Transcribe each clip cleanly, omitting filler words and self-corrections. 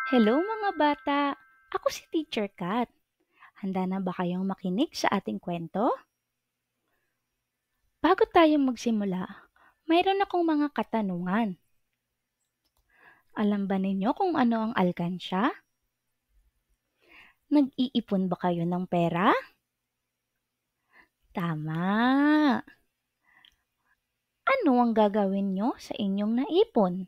Hello mga bata! Ako si Teacher Kat. Handa na ba kayong makinig sa ating kwento? Bago tayo magsimula, mayroon akong mga katanungan. Alam ba ninyo kung ano ang alkansya? Nag-iipon ba kayo ng pera? Tama! Ano ang gagawin nyo sa inyong naipon?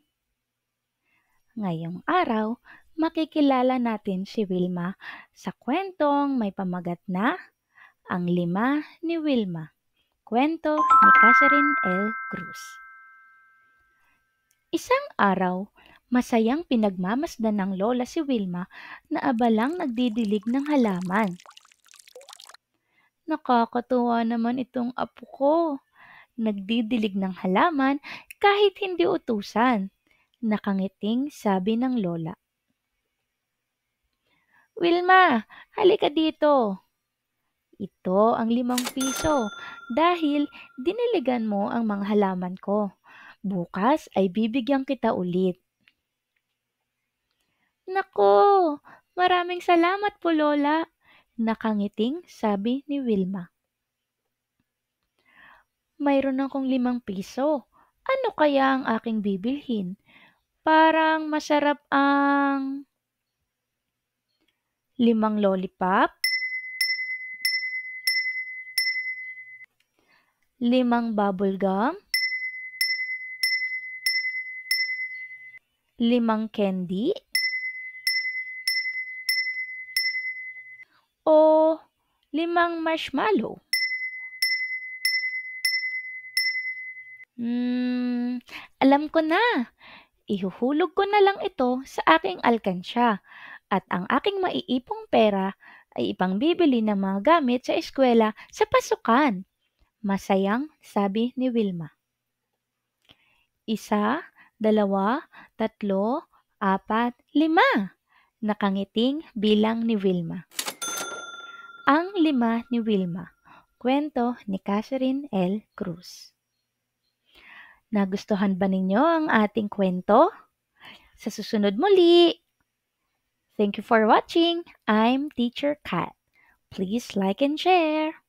Ngayong araw, makikilala natin si Wilma sa kwentong may pamagat na Ang 5 ni Wilma. Kwento ni Catherine L. Cruz. Isang araw, masayang pinagmamasdan ng lola si Wilma na abalang nagdidilig ng halaman. Nakakatuwa naman itong apo ko. Nagdidilig ng halaman kahit hindi utusan. Nakangiting sabi ng lola. Wilma, halika dito. Ito ang 5 piso dahil diniligan mo ang mga halaman ko. Bukas ay bibigyan kita ulit. Naku, maraming salamat po Lola. Nakangiting sabi ni Wilma. Mayroon akong 5 piso. Ano kaya ang aking bibilhin? Parang masarap ang 5 lollipop, 5 bubble gum, 5 candy, o 5 marshmallow. Alam ko na. Ihuhulog ko na lang ito sa aking alkansya at ang aking maiipong pera ay ipangbibili ng mga gamit sa eskwela sa pasukan. Masayang sabi ni Wilma. 1, 2, 3, 4, 5. Nakangiting bilang ni Wilma. Ang 5 ni Wilma. Kwento ni Catherine L. Cruz. Nagustuhan ba ninyo ang ating kwento? Sa susunod muli! Thank you for watching. I'm Teacher Kat. Please like and share.